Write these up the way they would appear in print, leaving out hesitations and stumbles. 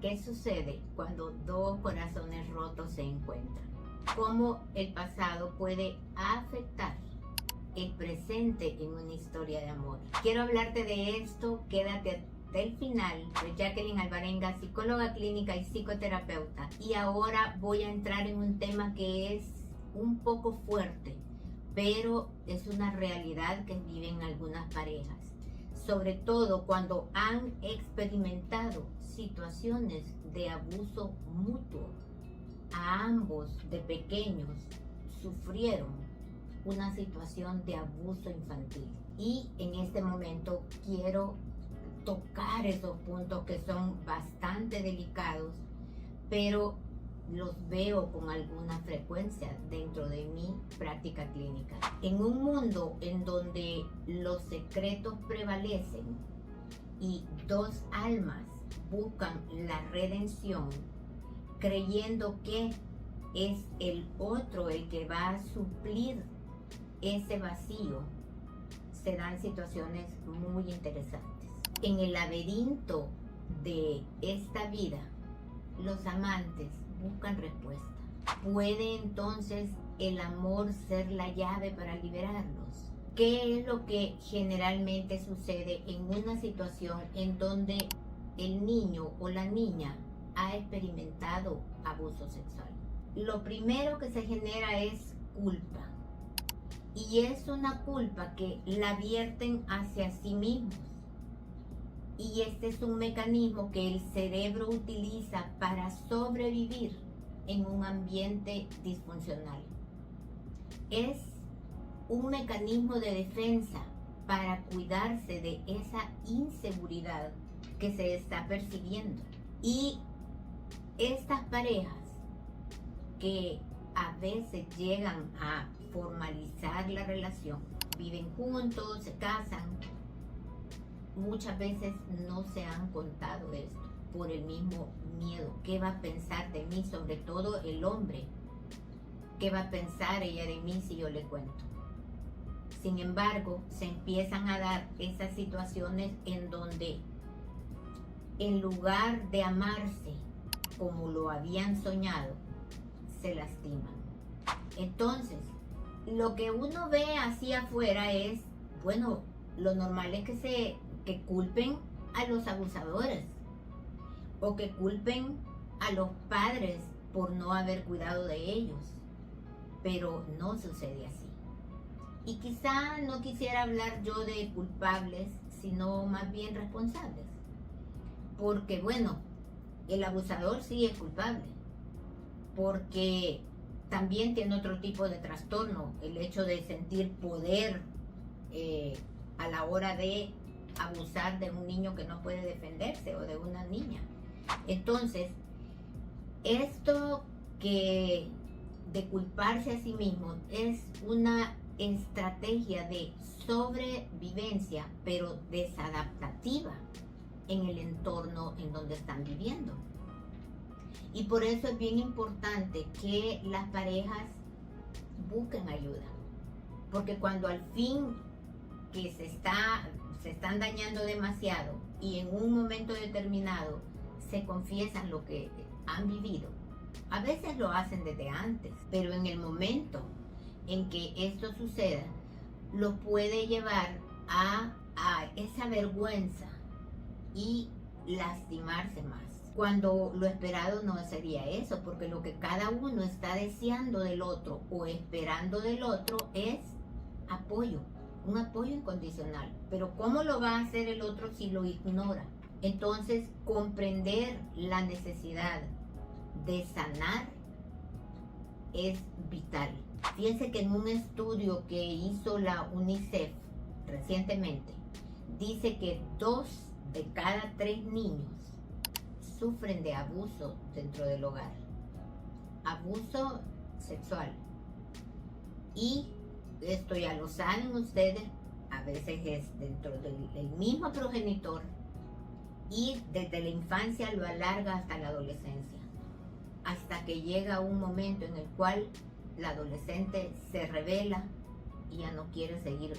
¿Qué sucede cuando dos corazones rotos se encuentran? ¿Cómo el pasado puede afectar el presente en una historia de amor? Quiero hablarte de esto, quédate hasta el final. Soy Jacqueline Alvarenga, psicóloga clínica y psicoterapeuta. Y ahora voy a entrar en un tema que es un poco fuerte, pero es una realidad que viven algunas parejas. Sobre todo cuando han experimentado situaciones de abuso mutuo. A ambos de pequeños sufrieron una situación de abuso infantil. Y en este momento quiero tocar esos puntos que son bastante delicados, pero los veo con alguna frecuencia dentro de mi práctica clínica. En un mundo en donde los secretos prevalecen y dos almas buscan la redención, creyendo que es el otro el que va a suplir ese vacío, se dan situaciones muy interesantes. En el laberinto de esta vida, los amantes buscan respuesta. ¿Puede entonces el amor ser la llave para liberarlos? ¿Qué es lo que generalmente sucede en una situación en donde el niño o la niña ha experimentado abuso sexual? Lo primero que se genera es culpa. Y es una culpa que la vierten hacia sí mismos. Y este es un mecanismo que el cerebro utiliza para sobrevivir en un ambiente disfuncional. Es un mecanismo de defensa para cuidarse de esa inseguridad que se está percibiendo. Y estas parejas que a veces llegan a formalizar la relación, viven juntos, se casan, muchas veces no se han contado esto por el mismo miedo. ¿Qué va a pensar de mí? Sobre todo el hombre. ¿Qué va a pensar ella de mí si yo le cuento? Sin embargo, se empiezan a dar esas situaciones en donde, en lugar de amarse como lo habían soñado, se lastiman. Entonces, lo que uno ve así afuera es, bueno, lo normal es que culpen a los abusadores o que culpen a los padres por no haber cuidado de ellos, pero no sucede así. Y quizá no quisiera hablar yo de culpables, sino más bien responsables, porque bueno, el abusador sí es culpable, porque también tiene otro tipo de trastorno, el hecho de sentir poder a la hora de abusar de un niño que no puede defenderse o de una niña. Entonces, esto que de culparse a sí mismo es una estrategia de sobrevivencia, pero desadaptativa en el entorno en donde están viviendo. Y por eso es bien importante que las parejas busquen ayuda, porque cuando al fin que se están dañando demasiado y en un momento determinado se confiesan lo que han vivido, a veces lo hacen desde antes, pero en el momento en que esto suceda, lo puede llevar a esa vergüenza y lastimarse más. Cuando lo esperado no sería eso, porque lo que cada uno está deseando del otro o esperando del otro es apoyo, un apoyo incondicional. Pero ¿cómo lo va a hacer el otro si lo ignora? Entonces, comprender la necesidad de sanar es vital. Fíjense que en un estudio que hizo la UNICEF recientemente, dice que 2 de cada 3 niños sufren de abuso dentro del hogar, abuso sexual. Y esto ya lo saben ustedes, a veces es dentro del mismo progenitor y desde la infancia lo alarga hasta la adolescencia, hasta que llega un momento en el cual la adolescente se revela y ya no quiere seguir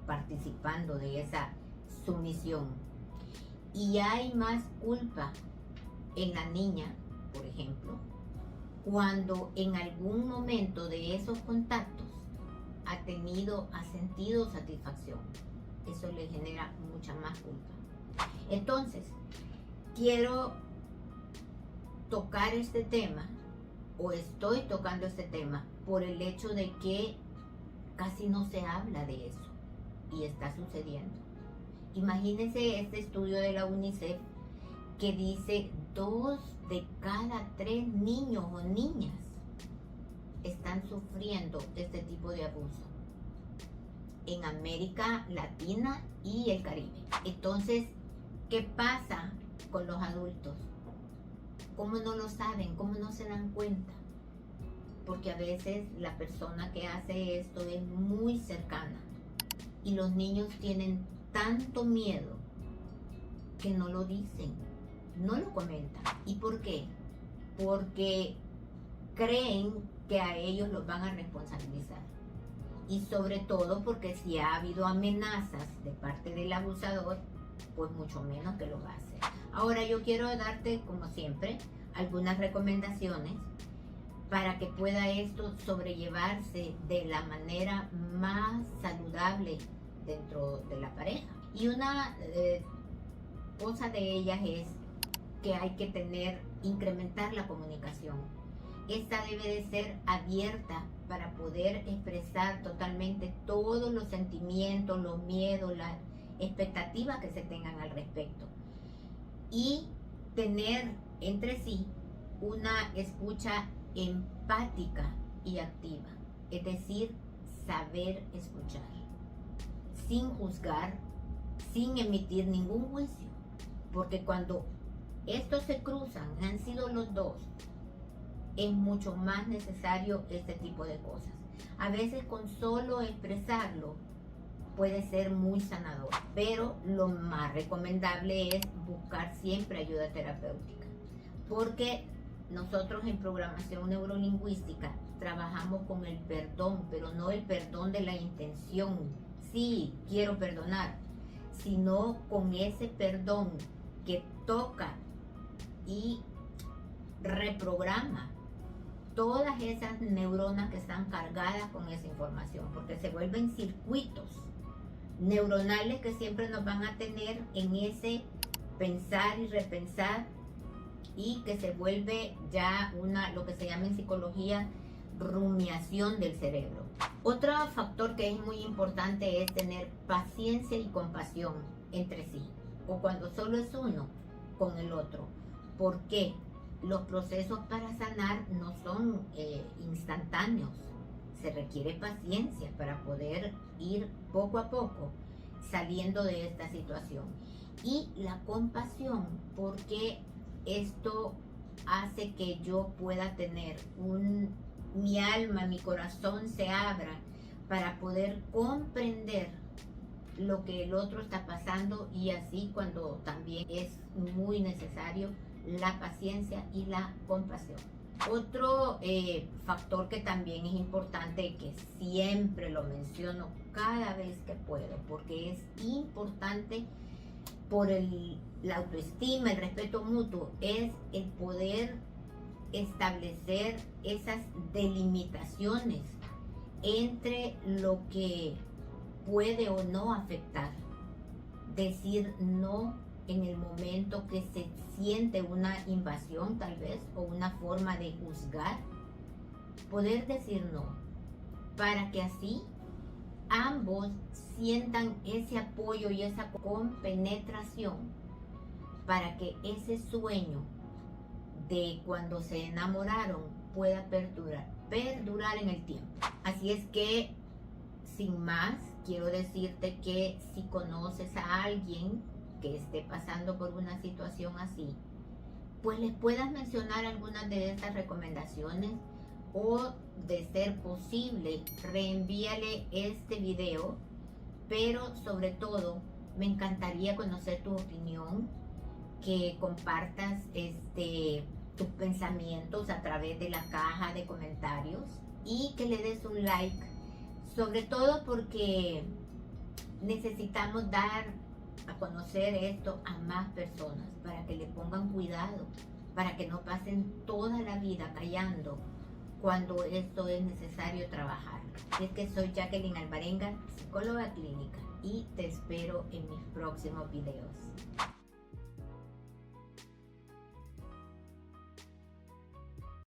participando de esa sumisión. Y hay más culpa en la niña, por ejemplo, cuando en algún momento de esos contactos ha sentido satisfacción. Eso le genera mucha más culpa. Entonces, quiero tocar este tema, o estoy tocando este tema, por el hecho de que casi no se habla de eso, y está sucediendo. Imagínense este estudio de la UNICEF que dice 2 de cada 3 niños o niñas están sufriendo este tipo de abuso en América Latina y el Caribe. Entonces, ¿qué pasa con los adultos? ¿Cómo no lo saben? ¿Cómo no se dan cuenta? Porque a veces la persona que hace esto es muy cercana y los niños tienen tanto miedo que no lo dicen, no lo comentan. ¿Y por qué? Porque creen que a ellos los van a responsabilizar. Y sobre todo porque si ha habido amenazas de parte del abusador, pues mucho menos que lo va a hacer. Ahora yo quiero darte, como siempre, algunas recomendaciones para que pueda esto sobrellevarse de la manera más saludable dentro de la pareja. Y una cosa de ellas es que hay que incrementar la comunicación. Esta debe de ser abierta para poder expresar totalmente todos los sentimientos, los miedos, las expectativas que se tengan al respecto. Y tener entre sí una escucha empática y activa, es decir, saber escuchar, sin juzgar, sin emitir ningún juicio, porque cuando estos se cruzan, han sido los dos, es mucho más necesario este tipo de cosas. A veces con solo expresarlo puede ser muy sanador, pero lo más recomendable es buscar siempre ayuda terapéutica, porque nosotros en programación neurolingüística trabajamos con el perdón, pero no el perdón de la intención, sí, quiero perdonar, sino con ese perdón que toca y reprograma todas esas neuronas que están cargadas con esa información, porque se vuelven circuitos neuronales que siempre nos van a tener en ese pensar y repensar, y que se vuelve ya lo que se llama en psicología rumiación del cerebro. Otro factor que es muy importante es tener paciencia y compasión entre sí, o cuando solo es uno con el otro. ¿Por qué? Los procesos para sanar no son instantáneos. Se requiere paciencia para poder ir poco a poco saliendo de esta situación. Y la compasión, porque esto hace que yo pueda tener mi alma, mi corazón se abra para poder comprender lo que el otro está pasando, y así cuando también es muy necesario la paciencia y la compasión. Otro factor que también es importante, que siempre lo menciono cada vez que puedo, porque es importante por la autoestima, el respeto mutuo, es el poder establecer esas delimitaciones entre lo que puede o no afectar. Decir no en el momento que se siente una invasión, tal vez, o una forma de juzgar. Poder decir no, para que así ambos sientan ese apoyo y esa compenetración, para que ese sueño de cuando se enamoraron pueda perdurar en el tiempo. Así es que, sin más, quiero decirte que si conoces a alguien que esté pasando por una situación así, pues les puedas mencionar algunas de estas recomendaciones, o de ser posible, reenvíale este video. Pero sobre todo, me encantaría conocer tu opinión, que compartas tus pensamientos a través de la caja de comentarios, y que le des un like, sobre todo porque necesitamos dar a conocer esto a más personas, para que le pongan cuidado para que no pasen toda la vida callando cuando esto es necesario trabajar. Es que soy Jacqueline Alvarenga, psicóloga clínica, y te espero en mis próximos videos.